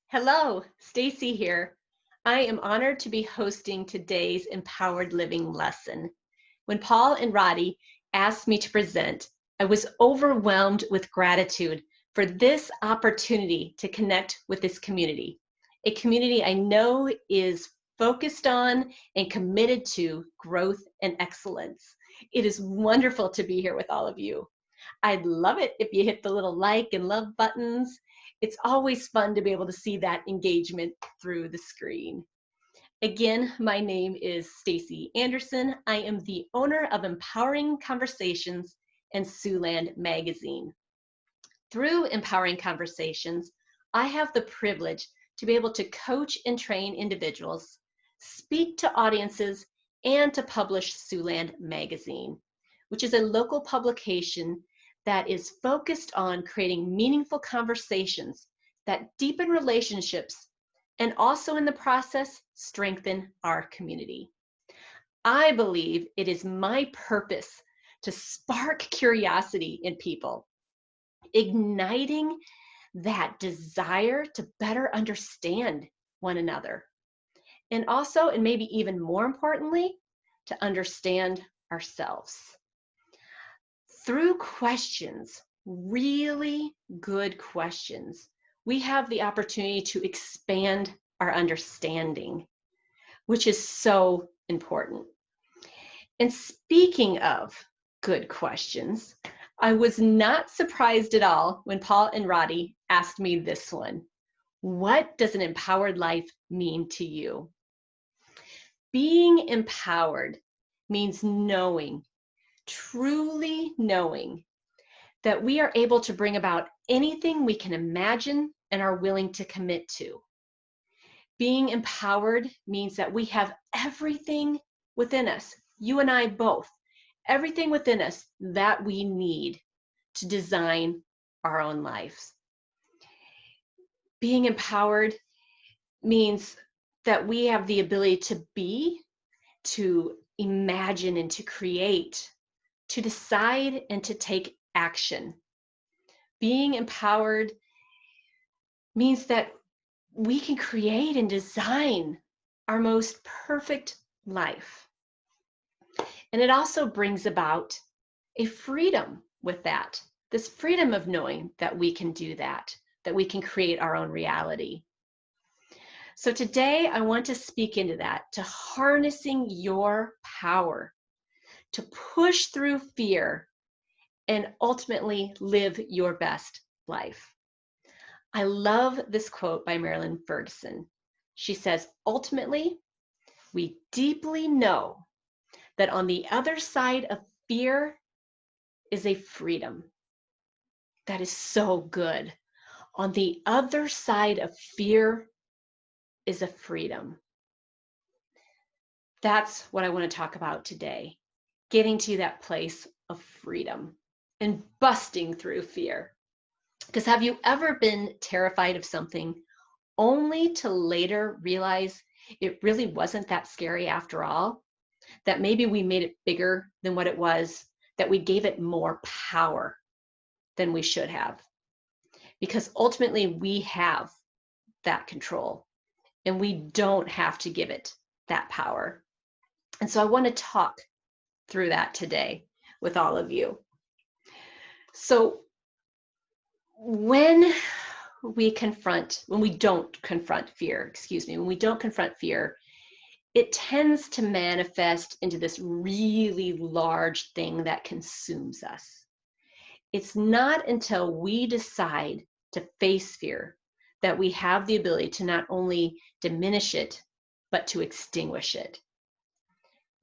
Hello, Stacy here. I am honored to be hosting today's Empowered Living lesson. When Paul and Roddy asked me to present, I was overwhelmed with gratitude for this opportunity to connect with this community, a community I know is focused on and committed to growth and excellence. It is wonderful to be here with all of you. I'd love it if you hit the little like and love buttons. It's always fun to be able to see that engagement through the screen. Again, my name is Stacy Anderson. I am the owner of Empowering Conversations and Siouxland Magazine. Through Empowering Conversations, I have the privilege to be able to coach and train individuals, speak to audiences, and to publish Siouxland Magazine, which is a local publication that is focused on creating meaningful conversations that deepen relationships and also in the process strengthen our community. I believe it is my purpose to spark curiosity in people, igniting that desire to better understand one another. And also, and maybe even more importantly, to understand ourselves. Through questions, really good questions, we have the opportunity to expand our understanding, which is so important. And speaking of good questions, I was not surprised at all when Paul and Roddy asked me this one. What does an empowered life mean to you? Being empowered means knowing, truly knowing, that we are able to bring about anything we can imagine and are willing to commit to. Being empowered means that we have everything within us, you and I both, everything within us that we need to design our own lives. Being empowered means that we have the ability to be, to imagine and to create, to decide and to take action. Being empowered means that we can create and design our most perfect life. And it also brings about a freedom with that, this freedom of knowing that we can do that we can create our own reality. So today I want to speak into that, to harnessing your power, to push through fear and ultimately live your best life. I love this quote by Marilyn Ferguson. She says, ultimately, we deeply know that on the other side of fear is a freedom. That is so good. On the other side of fear is a freedom. That's what I want to talk about today. Getting to that place of freedom and busting through fear. Because have you ever been terrified of something only to later realize it really wasn't that scary after all? That maybe we made it bigger than what it was, that we gave it more power than we should have. Because ultimately we have that control and we don't have to give it that power. And so I want to talk through that today with all of you. So when we don't confront fear, it tends to manifest into this really large thing that consumes us. It's not until we decide to face fear that we have the ability to not only diminish it, but to extinguish it.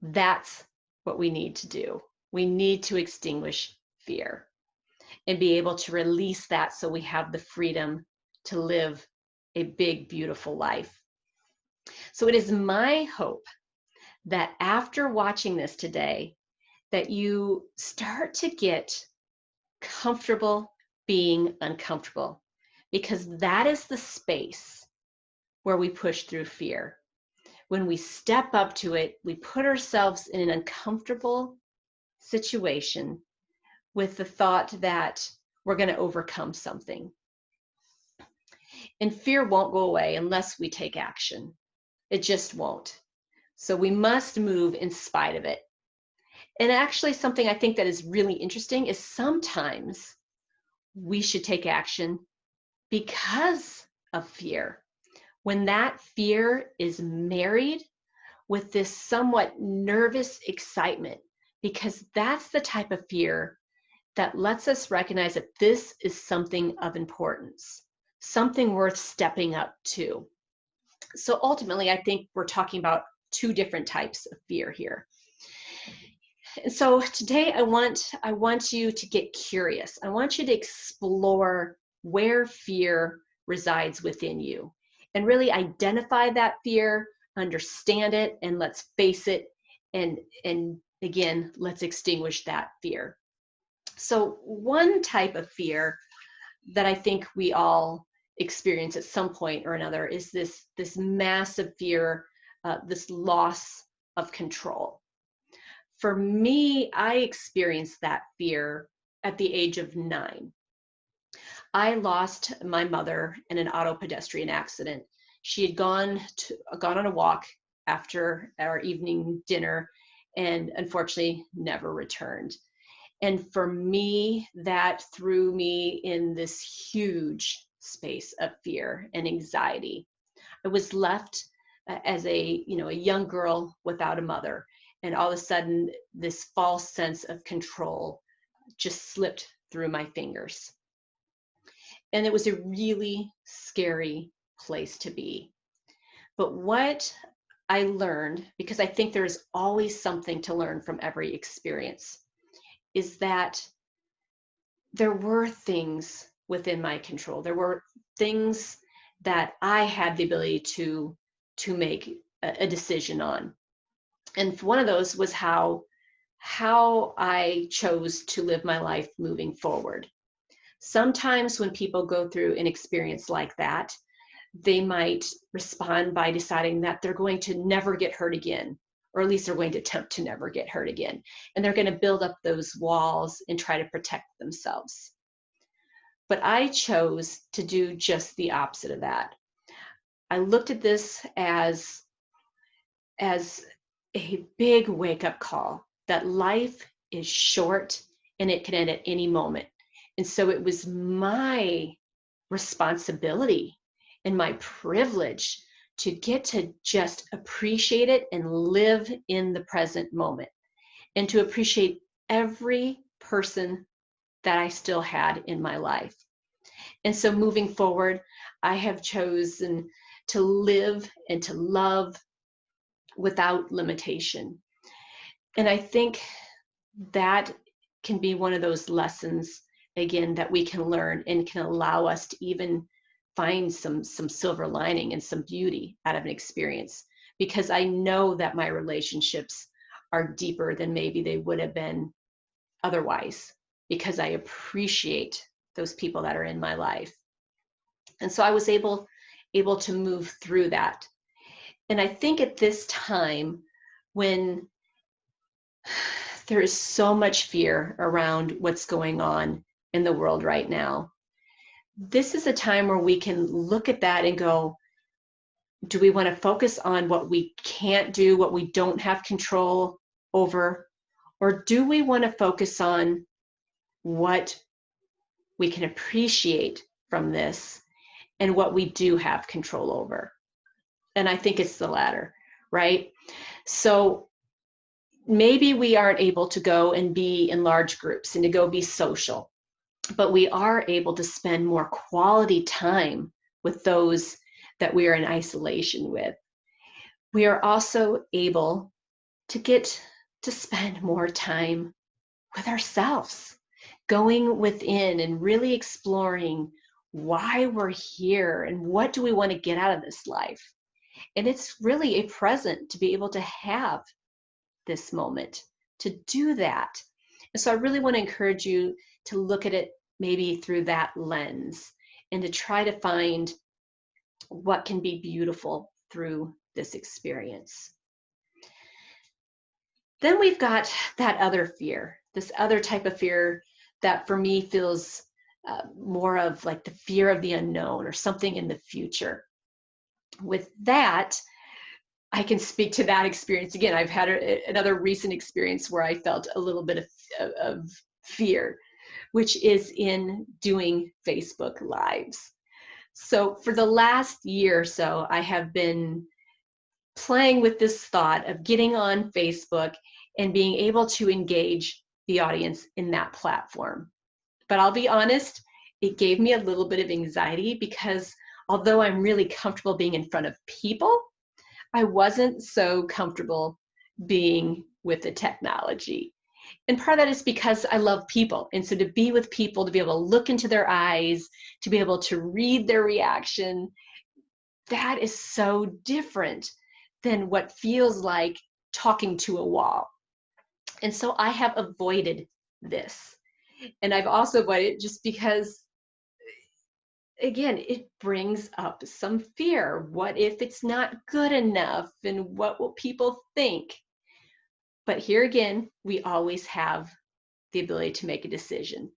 That's what we need to do. We need to extinguish fear and be able to release that so we have the freedom to live a big, beautiful life. So it is my hope that after watching this today, that you start to get comfortable being uncomfortable, because that is the space where we push through fear. When we step up to it, we put ourselves in an uncomfortable situation with the thought that we're going to overcome something. And fear won't go away unless we take action. It just won't. So we must move in spite of it. And actually, something I think that is really interesting is sometimes we should take action because of fear. When that fear is married with this somewhat nervous excitement, because that's the type of fear that lets us recognize that this is something of importance, something worth stepping up to. So ultimately, I think we're talking about two different types of fear here. And so today I want you to get curious. I want you to explore where fear resides within you and really identify that fear, understand it, and let's face it, and again, let's extinguish that fear. So one type of fear that I think we all experience at some point or another is this massive fear, this loss of control. For me, I experienced that fear at the age of 9. I lost my mother in an auto pedestrian accident. She had gone on a walk after our evening dinner and unfortunately never returned. And for me, that threw me in this huge space of fear and anxiety. I was left as a young girl without a mother, and all of a sudden this false sense of control just slipped through my fingers. And it was a really scary place to be. But what I learned, because I think there's always something to learn from every experience, is that there were things within my control. There were things that I had the ability to make a decision on. And one of those was how I chose to live my life moving forward. Sometimes when people go through an experience like that, they might respond by deciding that they're going to never get hurt again, or at least they're going to attempt to never get hurt again. And they're going to build up those walls and try to protect themselves. But I chose to do just the opposite of that. I looked at this as a big wake-up call that life is short and it can end at any moment. And so it was my responsibility and my privilege to get to just appreciate it and live in the present moment and to appreciate every person that I still had in my life. And so moving forward, I have chosen to live and to love without limitation. And I think that can be one of those lessons, again, that we can learn and can allow us to even find some silver lining and some beauty out of an experience. Because I know that my relationships are deeper than maybe they would have been otherwise, because I appreciate those people that are in my life. And so I was able to move through that. And I think at this time, when there is so much fear around what's going on in the world right now, this is a time where we can look at that and go, do we want to focus on what we can't do, what we don't have control over? Or do we want to focus on what we can appreciate from this and what we do have control over? And I think it's the latter, right? So maybe we aren't able to go and be in large groups and to go be social, but we are able to spend more quality time with those that we are in isolation with. We are also able to get to spend more time with ourselves, going within and really exploring why we're here and what do we want to get out of this life. And it's really a present to be able to have this moment, to do that. And so I really want to encourage you to look at it maybe through that lens and to try to find what can be beautiful through this experience. Then we've got that other fear, this other type of fear that for me feels more of like the fear of the unknown or something in the future. With that, I can speak to that experience again. I've had another recent experience where I felt a little bit of fear, which is in doing Facebook Lives. So for the last year or so, I have been playing with this thought of getting on Facebook and being able to engage the audience in that platform. But I'll be honest, it gave me a little bit of anxiety because although I'm really comfortable being in front of people, I wasn't so comfortable being with the technology. And part of that is because I love people. And so to be with people, to be able to look into their eyes, to be able to read their reaction, that is so different than what feels like talking to a wall. And so I have avoided this. And I've also avoided it just because, again, it brings up some fear. What if it's not good enough? And what will people think? But here again, we always have the ability to make a decision.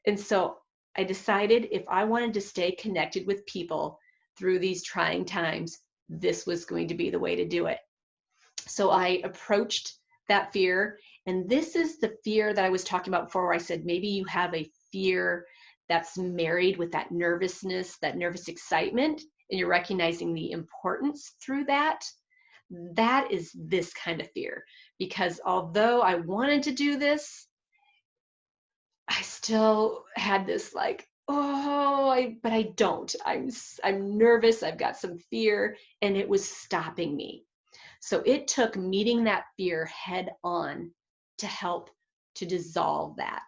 And so I decided if I wanted to stay connected with people through these trying times, this was going to be the way to do it. So I approached that fear. And this is the fear that I was talking about before, where I said maybe you have a fear that's married with that nervousness, that nervous excitement, and you're recognizing the importance through that. That is this kind of fear. Because although I wanted to do this, I still had this like, but I don't. I'm nervous. I've got some fear, and it was stopping me. So it took meeting that fear head on to help to dissolve that.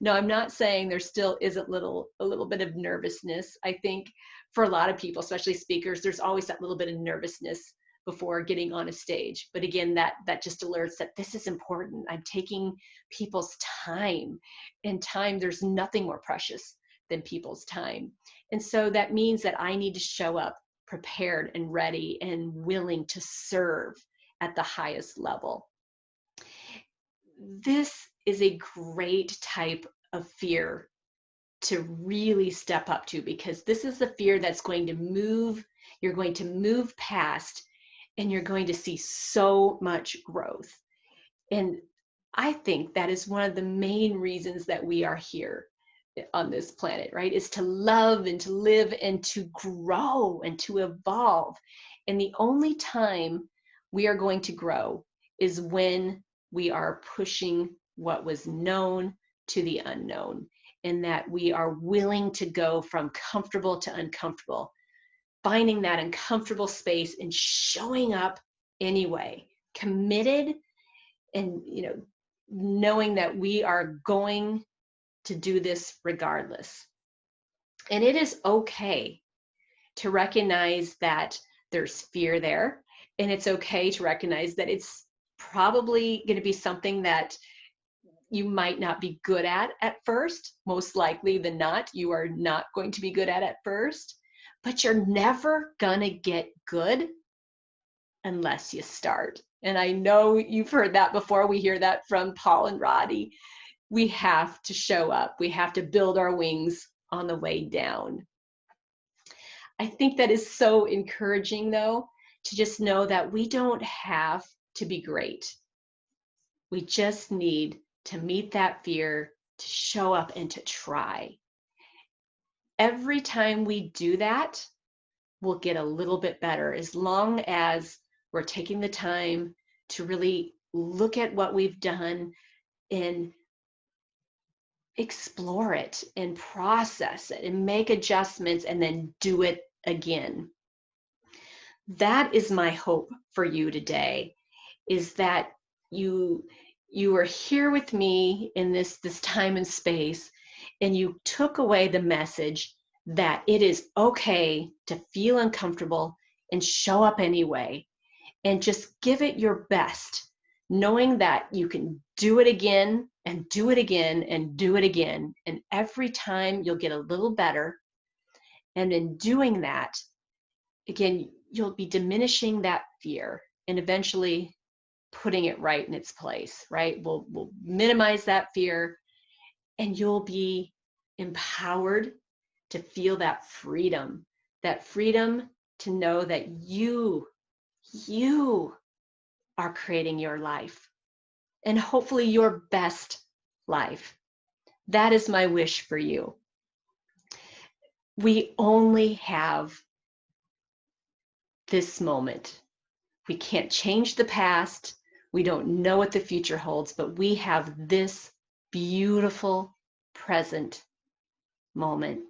No, I'm not saying there still isn't a little bit of nervousness. I think for a lot of people, especially speakers, there's always that little bit of nervousness before getting on a stage. But again, that just alerts that this is important. I'm taking people's time, and time, there's nothing more precious than people's time. And so that means that I need to show up prepared and ready and willing to serve at the highest level. This is a great type of fear to really step up to, because this is the fear that's going to move, you're going to move past, and you're going to see so much growth. And I think that is one of the main reasons that we are here on this planet, right? Is to love and to live and to grow and to evolve. And the only time we are going to grow is when we are pushing what was known to the unknown, and that we are willing to go from comfortable to uncomfortable, finding that uncomfortable space and showing up anyway, committed, and knowing that we are going to do this regardless. And it is okay to recognize that there's fear there, and it's okay to recognize that it's probably going to be something that you might not be good at first. Most likely than not, you are not going to be good at first, but you're never gonna get good unless you start. And I know you've heard that before. We hear that from Paul and Roddy. We have to show up. We have to build our wings on the way down. I think that is so encouraging, though, to just know that we don't have to be great. We just need to meet that fear, to show up, and to try. Every time we do that, we'll get a little bit better, as long as we're taking the time to really look at what we've done and explore it and process it and make adjustments and then do it again. That is my hope for you today, is that you are here with me in this time and space, and you took away the message that it is okay to feel uncomfortable and show up anyway, and just give it your best, knowing that you can do it again and do it again and do it again. And every time you'll get a little better. And in doing that, again, you'll be diminishing that fear and eventually putting it right in its place, right? We'll minimize that fear, and you'll be empowered to feel that freedom to know that you are creating your life, and hopefully your best life. That is my wish for you. We only have this moment. We can't change the past. We don't know what the future holds, but we have this beautiful present moment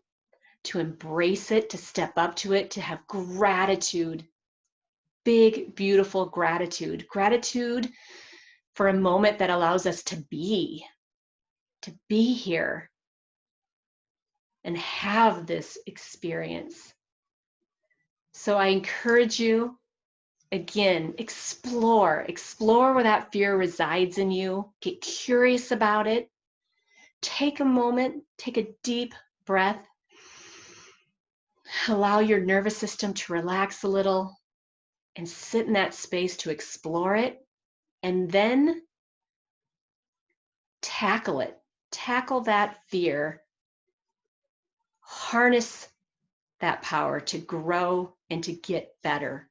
to embrace it, to step up to it, to have gratitude, big, beautiful gratitude. Gratitude for a moment that allows us to be here and have this experience. So I encourage you, again, explore where that fear resides in you. Get curious about it. Take a moment, take a deep breath. Allow your nervous system to relax a little and sit in that space to explore it. And then tackle it. Tackle that fear. Harness that power to grow and to get better.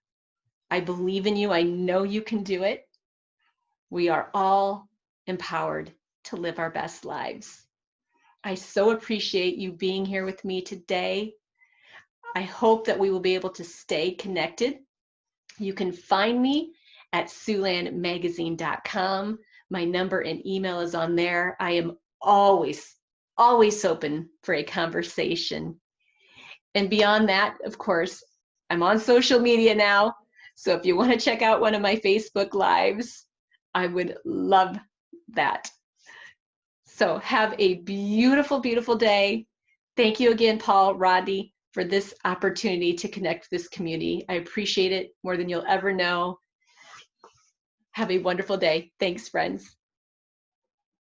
I believe in you. I know you can do it. We are all empowered to live our best lives. I so appreciate you being here with me today. I hope that we will be able to stay connected. You can find me at SiouxlandMagazine.com. My number and email is on there. I am always open for a conversation. And beyond that, of course, I'm on social media now. So if you want to check out one of my Facebook Lives, I would love that. So have a beautiful, beautiful day. Thank you again, Paul, Rodney, for this opportunity to connect with this community. I appreciate it more than you'll ever know. Have a wonderful day. Thanks, friends.